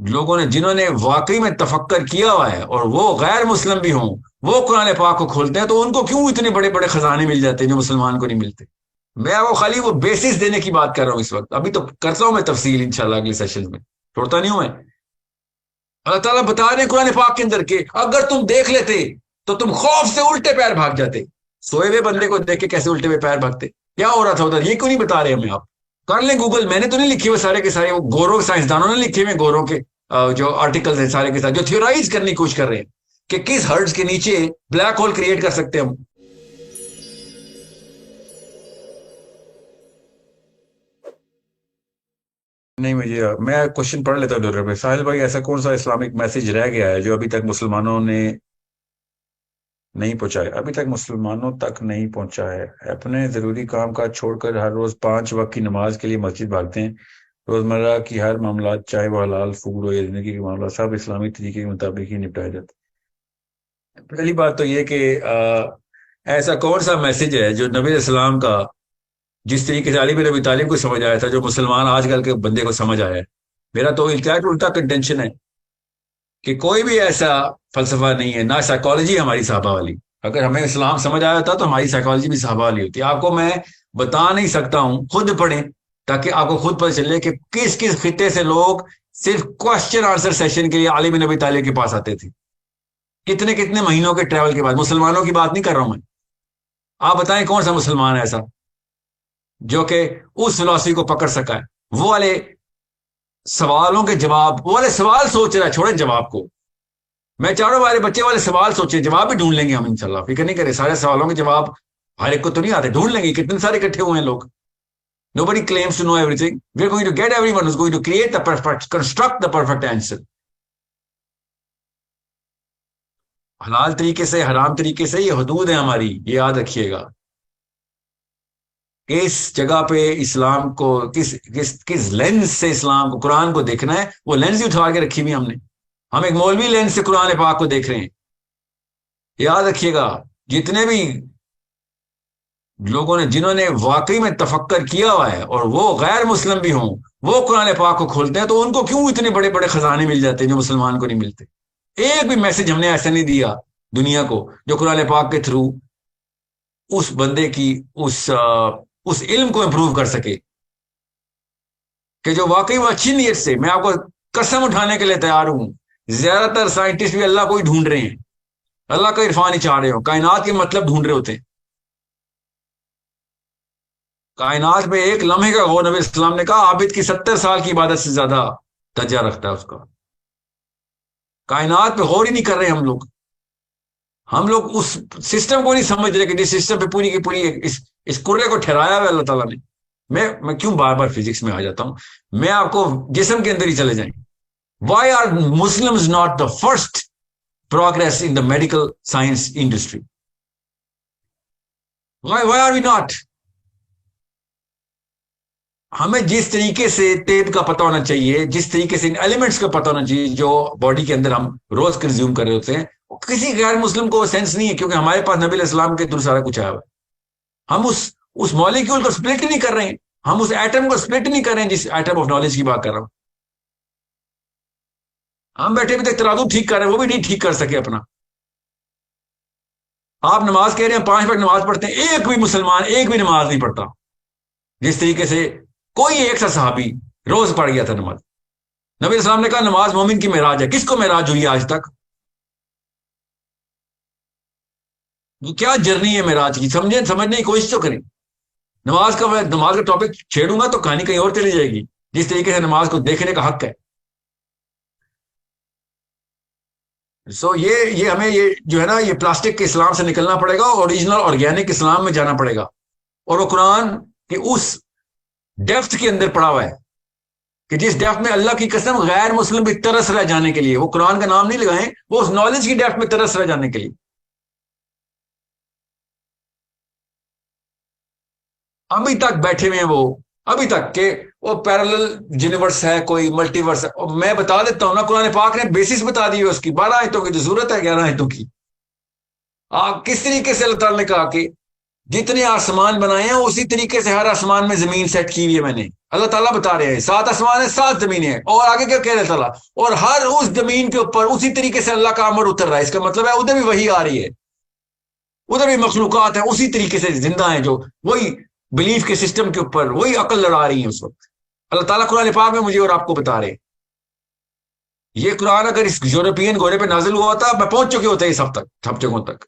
لوگوں نے جنہوں نے واقعی میں تفکر کیا ہوا ہے اور وہ غیر مسلم بھی ہوں، وہ قرآن پاک کو کھولتے ہیں تو ان کو کیوں اتنے بڑے بڑے خزانے مل جاتے ہیں جو مسلمان کو نہیں ملتے؟ میں آپ کو خالی وہ بیسس دینے کی بات کر رہا ہوں اس وقت، ابھی تو کرتا ہوں میں تفصیل انشاءاللہ اگلے سیشن میں، چھوڑتا نہیں ہوں میں۔ اللہ تعالیٰ بتا رہے ہیں قرآن پاک کے اندر کہ اگر تم دیکھ لیتے تو تم خوف سے الٹے پیر بھاگ جاتے۔ سوئے ہوئے بندے کو دیکھ کے کیسے الٹے ہوئے پیر بھاگتے؟ کیا ہو رہا تھا ادھر؟ یہ کیوں نہیں بتا رہے ہمیں آپ؟ کر لیں گوگل، میں نے تو نہیں لکھی ہوئے سارے کے سارے، وہ گوروں سائنسدانوں نے لکھے ہوئے، گوروں کے جو آرٹیکلز ہیں سارے کے ساتھ، جو تھیورائز کرنے کی کوشش کر رہے ہیں کہ کس ہرٹز کے نیچے بلیک ہول کریٹ کر سکتے ہیں ہم۔ نہیں، میں کوشچن پڑھ لیتا ہوں ڈاکٹر بھائی۔ ساحل بھائی، ایسا کون سا اسلامک میسج رہ گیا ہے جو ابھی تک مسلمانوں نے نہیں پہنچا ہے؟ ابھی تک مسلمانوں تک نہیں پہنچا ہے؟ اپنے ضروری کام کاج چھوڑ کر ہر روز 5 وقت کی نماز کے لیے مسجد بھاگتے ہیں، روزمرہ کی ہر معاملات، چاہے وہ حلال فوڈ ہو یا زندگی کے معاملات، سب اسلامی طریقے کے مطابق ہی نپٹائے جاتے ہیں۔ پہلی بات تو یہ کہ ایسا کون سا میسج ہے جو نبی علیہ السلام کا، جس طریقے سے علی بن ابی طالب کو سمجھ آیا تھا، جو مسلمان آج کل کے بندے کو سمجھ آیا ہے؟ میرا تو الٹا کنٹینشن ہے کہ کوئی بھی ایسا فلسفہ نہیں ہے، نہ سائیکالوجی ہماری صحابہ والی۔ اگر ہمیں اسلام سمجھ آیا ہوتا تو ہماری سائیکالوجی بھی صحابہ والی ہوتی۔ آپ کو میں بتا نہیں سکتا ہوں، خود پڑھیں تاکہ آپ کو خود پتہ چلے کہ کس کس خطے سے لوگ صرف کوشچن آنسر سیشن کے لیے علی بن ابی طالب کے پاس آتے تھے، کتنے کتنے مہینوں کے ٹریول کے بعد۔ مسلمانوں کی بات نہیں کر رہا ہوں میں، آپ بتائیں کون سا مسلمان ہے ایسا جو کہ اس فلسفی کو پکڑ سکا ہے؟ وہ والے سوالوں کے جواب، وہ والے سوال سوچ رہا ہے، چھوڑیں جواب کو۔ میں چاہ رہا ہوں ہمارے بچے والے سوال سوچیں، جواب بھی ڈھونڈ لیں گے ہم انشاءاللہ، فکر نہیں کریں۔ سارے سوالوں کے جواب ہر ایک کو تو نہیں آتے، ڈھونڈ لیں گے، کتنے سارے اکٹھے ہوئے ہیں لوگ۔ Nobody claims to know everything. We're going to get everyone who's going to create the perfect, construct the perfect answer. حلال طریقے سے، حرام طریقے سے، یہ حدود ہے ہماری، یہ یاد رکھیے گا۔ کس جگہ پہ اسلام کو، کس لینز سے اسلام کو، قرآن کو دیکھنا ہے، وہ لینز ہی اٹھا کے رکھی ہوئی ہم نے۔ ہم ایک مولوی لینز سے قرآن پاک کو دیکھ رہے ہیں۔ یاد رکھیے گا، جتنے بھی لوگوں نے، جنہوں نے واقعی میں تفکر کیا ہوا ہے اور وہ غیر مسلم بھی ہوں، وہ قرآن پاک کو کھولتے ہیں تو ان کو کیوں اتنے بڑے بڑے خزانے مل جاتے ہیں جو مسلمان کو نہیں ملتے؟ ایک بھی میسج ہم نے ایسا نہیں دیا دنیا کو جو قرآن پاک کے تھرو اس بندے کی اس علم کو امپروو کر سکے، کہ جو واقعی وہ اچھی نیت سے، میں آپ کو قسم اٹھانے کے لیے تیار ہوں، زیادہ تر سائنٹسٹ بھی اللہ کو ہی ڈھونڈ رہے ہیں، اللہ کا عرفان ہی چاہ رہے ہو، کائنات کے مطلب ڈھونڈ رہے ہوتے ہیں۔ کائنات میں ایک لمحے کا غور، نبی السلام نے کہا عابد کی 70 سال کی عبادت سے زیادہ درجہ رکھتا ہے اس کا۔ کائنات پہ غور ہی نہیں کر رہے ہم لوگ اس سسٹم کو نہیں سمجھ رہے کہ جس سسٹم پہ پوری کی پوری اس کرے کو ٹھہرایا ہوا اللہ تعالیٰ نے۔ میں کیوں بار بار فزکس میں آ جاتا ہوں؟ میں آپ کو جسم کے اندر ہی چلے جائیں۔ Why are Muslims not the first progress in the medical science industry? Why are we not? ہمیں جس طریقے سے طب کا پتہ ہونا چاہیے، جس طریقے سے ان ایلیمنٹس کا پتہ ہونا چاہیے جو باڈی کے اندر ہم روز کنزیوم کر رہے ہوتے ہیں، کسی غیر مسلم کو وہ سینس نہیں ہے، کیونکہ ہمارے پاس نبی علیہ السلام کے تھرو سارا کچھ آیا ہوا ہے۔ ہم اس مالیکیول کو سپلٹ نہیں کر رہے ہیں، ہم اس ایٹم کو سپلٹ نہیں کر رہے ہیں جس ایٹم آف نالج کی بات کر رہا ہوں۔ ہم بیٹھے بھی تک ترازو ٹھیک کر رہے ہیں، وہ بھی نہیں ٹھیک کر سکے اپنا۔ آپ نماز کہہ رہے ہیں 5 وقت نماز پڑھتے ہیں، ایک بھی مسلمان ایک بھی نماز نہیں پڑھتا جس طریقے سے کوئی ایک سا صحابی روز پڑھ گیا تھا نماز۔ نبی السلام نے کہا نماز مومن کی معراج ہے۔ کس کو معراج ہوئی آج تک؟ کیا جرنی ہے معراج کی؟ سمجھنے کی کوشش تو کریں۔ نماز کا ٹاپک چھیڑوں گا تو کہانی کہیں اور چلی جائے گی، جس طریقے سے نماز کو دیکھنے کا حق ہے۔ یہ ہمیں یہ جو ہے نا، یہ پلاسٹک کے اسلام سے نکلنا پڑے گا، اوریجنل آرگینک اسلام میں جانا پڑے گا، اور وہ قرآن کی اس ڈیپتھ کے اندر پڑا ہوا ہے کہ جس ڈیپتھ میں اللہ کی قسم غیر مسلم بھی ترس رہ جانے کے لیے، وہ قرآن کا نام نہیں لگائیں، وہ اس نالج کی ڈیپتھ میں ترس رہ جانے کے لیے۔ ابھی تک بیٹھے ہوئے ہیں وہ، ابھی تک کہ وہ پیرالل یونیورس ہے، کوئی ملٹی ورس ہے۔ اور میں بتا دیتا ہوں نا، قرآن پاک نے بیسس بتا دی ہے اس کی، 12 آیتوں کی جو ضرورت ہے، 11 آیتوں کی۔ کس طریقے سے اللہ تعالیٰ نے کہا کہ جتنے آسمان بنائے ہیں اسی طریقے سے ہر آسمان میں زمین سیٹ کی ہوئی ہے میں نے. اللہ تعالیٰ بتا رہے ہیں 7 آسمان ہیں 7 زمینیں ہیں. اور آگے کیا کہہ رہے تعالیٰ, اور ہر اس زمین کے اوپر اسی طریقے سے اللہ کا امر اتر رہا ہے. اس کا مطلب ہے ادھر بھی وہی آ رہی ہے, ادھر بھی مخلوقات ہیں اسی طریقے سے زندہ ہیں جو وہی بلیف کے سسٹم کے اوپر وہی عقل لڑا رہی ہیں اس وقت. اللہ تعالیٰ قرآن پاک میں مجھے اور آپ کو بتا رہے ہیں. یہ قرآن اگر اس یورپین گھوڑے پہ نازل ہوا ہوتا میں پہنچ چکے ہوتے سب جگہوں تک.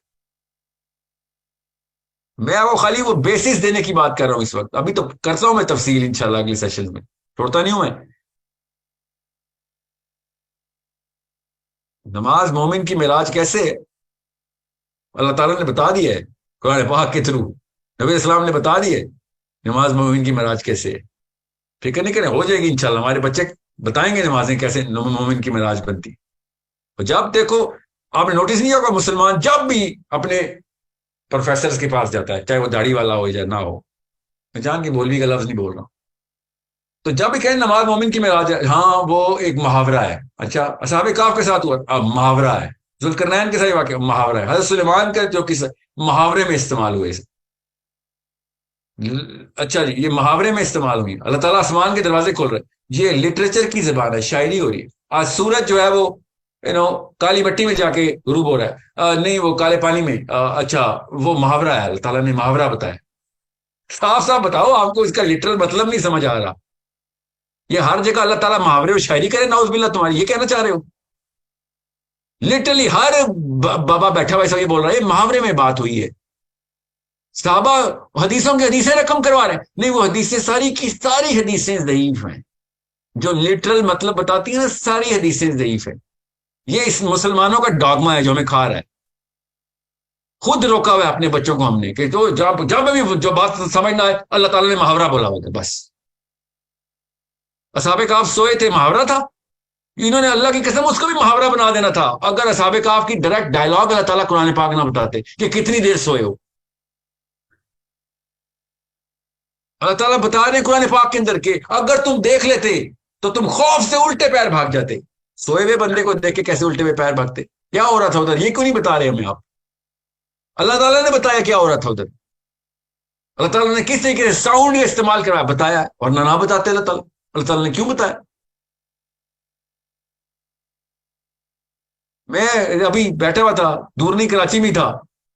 میں آپ کو خالی وہ بیسس دینے کی بات کر رہا ہوں اس وقت. ابھی تو کرتا ہوں میں تفصیل انشاءاللہ اگلی سیشن میں, چھوڑتا نہیں ہوں میں. نماز مومن کی معراج کیسے ہے اللہ تعالیٰ نے بتا دیا ہے قرآن پاک کے تھرو. نبی اسلام نے بتا دیا ہے نماز مومن کی معراج کیسے ہے. فکر نہیں کریں, ہو جائے گی انشاءاللہ. ہمارے بچے بتائیں گے نمازیں کیسے مومن کی معراج بنتی. اور جب دیکھو آپ نے نوٹس نہیں ہوگا مسلمان جب بھی اپنے پروفیسر کے پاس جاتا ہے, چاہے وہ داڑھی والا ہو یا نہ ہو, میں جان کے مولوی کا لفظ نہیں بول رہا ہوں, تو جب بھی کہیں نماز مومن کی معراج ہے, ہاں وہ ایک محاورہ ہے. اچھا اصحاب کہف کے ساتھ ہوا, اب محاورہ ہے. ذوالقرنین کے ساتھ واقعہ محاورہ ہے. حضرت سلیمان کا جو کس محاورے میں استعمال ہوئے. اچھا جی, یہ محاورے میں استعمال ہوئی. اللہ تعالیٰ آسمان کے دروازے کھول رہے ہیں. یہ لٹریچر کی زبان ہے, شاعری ہو رہی ہے. آج سورج جو ہے وہ کالی مٹی میں جا کے غروب ہو رہا ہے, نہیں وہ کالے پانی میں. اچھا وہ محاورہ ہے, اللہ تعالیٰ نے محاورہ بتایا. صاف صاف بتاؤ, آپ کو اس کا لٹرل مطلب نہیں سمجھ آ رہا. یہ ہر جگہ اللہ تعالیٰ محاورے اور شاعری کرے نعوذ باللہ, تمہاری یہ کہنا چاہ رہے ہو؟ لٹرلی ہر بابا بیٹھا ہوا یہ بول رہا ہے محاورے میں بات ہوئی ہے. صحابہ حدیثوں کی حدیثیں رقم کروا رہے ہیں, نہیں وہ حدیثیں ساری کی ساری حدیثیں ضعیف ہیں. جو لٹرل مطلب بتاتی ہیں نا ساری حدیثیں ضعیف ہیں. یہ اس مسلمانوں کا ڈاگما ہے جو ہمیں کھا رہا ہے. خود روکا ہوا ہے اپنے بچوں کو ہم نے کہ جو جب بھی جو بات سمجھنا ہے اللہ تعالیٰ نے محاورہ بولا ہوگا بس. اصحاب کہف سوئے تھے, محاورہ تھا. انہوں نے اللہ کی قسم اس کو بھی محاورہ بنا دینا تھا. اگر اصحاب کہف کی ڈائریکٹ ڈائلاگ اللہ تعالیٰ قرآن پاک نہ بتاتے کہ کتنی دیر سوئے ہو. اللہ تعالیٰ بتا رہے ہیں قرآن پاک کے اندر کہ اگر تم دیکھ لیتے تو تم خوف سے الٹے پیر بھاگ جاتے. سوئے ہوئے بندے کو دیکھ کے کیسے الٹے ہوئے پیر بھاگتے؟ کیا ہو رہا تھا ادھر, یہ کیوں نہیں بتا رہے ہمیں آپ؟ اللہ تعالیٰ نے بتایا کیا ہو رہا تھا ادھر. اللہ تعالیٰ نے کس طریقے سے ساؤنڈ استعمال کروایا بتایا, اور نہ بتاتے اللہ تعالیٰ نے کیوں بتایا؟ میں ابھی بیٹھا ہوا تھا, دور نہیں کراچی میں تھا,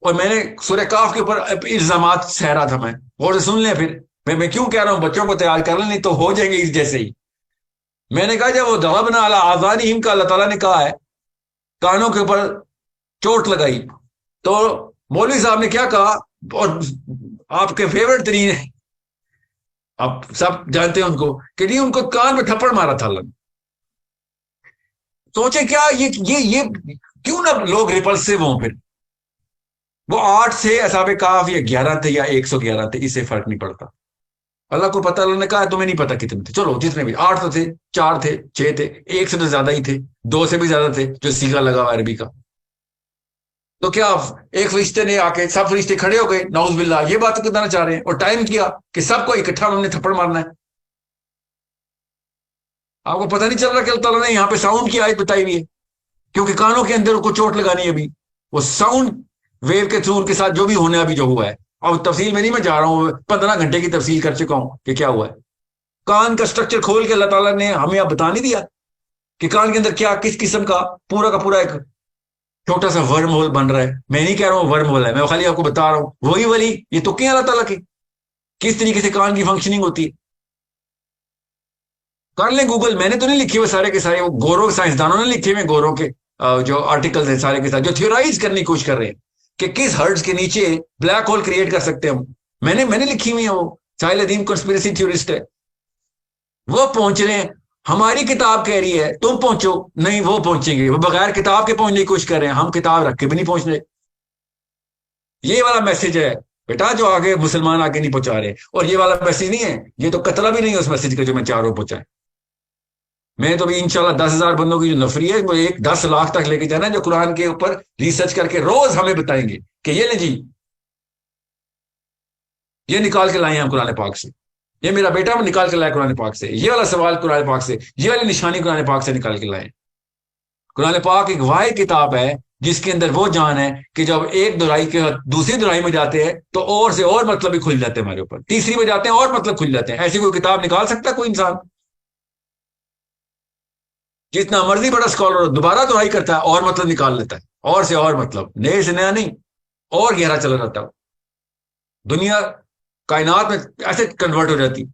اور میں نے سورہ کاف کے اوپر الزامات سہ رہا تھا. میں غور سے سن لیں پھر میں کیوں کہہ رہا ہوں بچوں کو تیار کر لیں, نہیں تو ہو جائیں گے اس جیسے ہی. میں نے کہا جب وہ ضربنا علی آذانہم کا اللہ تعالیٰ نے کہا ہے کانوں کے اوپر چوٹ لگائی, تو مولوی صاحب نے کیا کہا, اور آپ کے فیورٹ ترین ہیں, آپ سب جانتے ہیں ان کو, کہ نہیں ان کو کان میں تھپڑ مارا تھا اللہ نے. سوچے کیا یہ کیوں نہ لوگ ریپلسو ہوں. پھر وہ 8 تھے اصحاب کہف یا 11 تھے یا 111 تھے, اس سے فرق نہیں پڑتا. اللہ کو پتہ, اللہ نے کہا تمہیں نہیں پتا کتنے تھے, چلو جتنے بھی 8 تو تھے, 4 تھے, 6 تھے, 1 سے تو زیادہ ہی تھے, 2 سے بھی زیادہ تھے جو سیگا لگا ہوا عربی کا. تو کیا ایک فرشتے نے آ کے سب فرشتے کھڑے ہو گئے نعوذ باللہ, یہ بات کرنا چاہ رہے ہیں, اور ٹائم کیا کہ سب کو اکٹھا انہوں نے تھپڑ مارنا ہے. آپ کو پتہ نہیں چل رہا کہ اللہ تعالیٰ نے یہاں پہ ساؤنڈ کی آیت بتائی ہوئی ہے, کیونکہ کانوں کے اندر کو چوٹ لگانی ہے. ابھی وہ ساؤنڈ ویو کے تھرو ان کے ساتھ جو بھی ہونے ابھی جو ہوا ہے, اور تفصیل میں نہیں میں جا رہا ہوں, 15 گھنٹے کی تفصیل کر چکا ہوں کہ کیا ہوا ہے. کان کا سٹرکچر کھول کے اللہ تعالیٰ نے ہمیں اب بتا نہیں دیا کہ کان کے اندر کیا کس قسم کا پورا ایک چھوٹا سا ورم ہول بن رہا ہے. میں نہیں کہہ رہا ہوں ورم ہول ہے, میں خالی آپ کو بتا رہا ہوں وہی ولی یہ تو کیا اللہ تعالیٰ کی کس طریقے سے کان کی فنکشننگ ہوتی ہے. کر لیں گوگل, میں نے تو نہیں لکھے ہوئے سارے کے سارے, وہ گوروں سائنسدانوں نے لکھے ہوئے گوروں کے جو آرٹیکلز ہیں سارے کے ساتھ, جو تھیورائز کرنے کی کوشش کر رہے ہیں کہ کس ہرٹز کے نیچے بلیک ہول کریٹ کر سکتے ہیں ہم. میں نے لکھی ہوئی ہیں, وہ ساحل ادیم کنسپیریسی تھیورسٹ ہے, وہ پہنچ رہے ہیں. ہماری کتاب کہہ رہی ہے تم پہنچو, نہیں وہ پہنچیں گے, وہ بغیر کتاب کے پہنچنے کی کوشش کر رہے ہیں, ہم کتاب رکھ کے بھی نہیں پہنچ رہے. یہ والا میسج ہے بیٹا جو آگے مسلمان آگے نہیں پہنچا رہے, اور یہ والا میسج نہیں ہے, یہ تو قطرہ بھی نہیں ہے اس میسج کا جو میں چاروں پہنچائے. میں تو بھی انشاءاللہ 10,000 بندوں کی جو نفری ہے وہ 10 لاکھ تک لے کے جانا ہے, جو قرآن کے اوپر ریسرچ کر کے روز ہمیں بتائیں گے کہ یہ لیں جی یہ نکال کے لائے ہیں ہم قرآن پاک سے, یہ میرا بیٹا ہم نکال کے لائے قرآن پاک سے, یہ والا سوال قرآن پاک سے, یہ والی نشانی قرآن پاک سے نکال کے لائے. قرآن پاک ایک واحد کتاب ہے جس کے اندر وہ جان ہے کہ جب ایک دہرائی کے دوسری دہرائی میں جاتے ہیں تو اور سے اور مطلب ہی کھل جاتے ہیں ہمارے اوپر، تیسری میں جاتے ہیں اور مطلب کھل جاتے ہیں. ایسی کوئی کتاب نکال سکتا ہے کوئی انسان؟ جتنا مرضی بڑا اسکالر ہو دوبارہ دہرائی کرتا ہے اور مطلب نکال لیتا ہے، اور سے اور مطلب، نئے سے نیا نہیں، اور گہرا چلا جاتا ہے. دنیا کائنات میں ایسے کنورٹ ہو جاتی.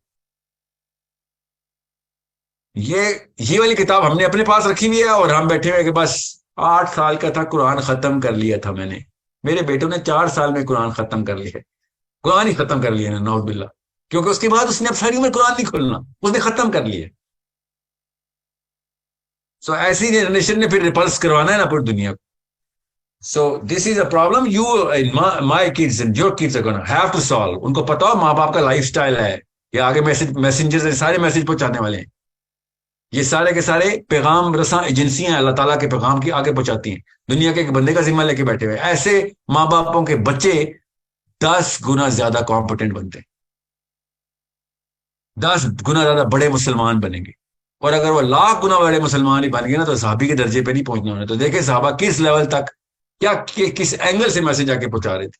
یہ یہ والی کتاب ہم نے اپنے پاس رکھی ہوئی ہے اور ہم بیٹھے ہوئے کہ بس 8 سال کا تھا قرآن ختم کر لیا تھا میں نے. میرے بیٹوں نے 4 سال میں قرآن ختم کر لیا. قرآن ہی ختم کر لیا نا، نعوذ باللہ. کیونکہ اس کے بعد اس نے اب ساری عمر قرآن نہیں کھولنا، اس نے ختم کر لیا. سو ایسی جنریشن نے پھر ریپلس کروانا ہے نا پوری دنیا کو. So this is a problem you my kids and your kids are gonna have to solve. ان کو پتا ہو ماں باپ کا لائف سٹائل ہے، یہ آگے میسنجر سارے میسج پہنچانے والے ہیں. یہ سارے کے سارے پیغام رساں ایجنسیاں ہیں، اللہ تعالیٰ کے پیغام کی آگے پہنچاتی ہیں. دنیا کے ایک بندے کا ذمہ لے کے بیٹھے ہوئے ایسے ماں باپوں کے بچے 10 گنا زیادہ کمپٹنٹ بنتے ہیں، 10 گنا زیادہ بڑے مسلمان بنیں گے. اور اگر وہ 1,00,000 گنا بڑے مسلمان ہی بن گئے نا تو صحابی کے درجے پہ نہیں پہنچنا ہونا. تو دیکھیں صحابہ کس لیول تک کیا کس اینگل سے میسج آ کے پہنچا رہے تھے.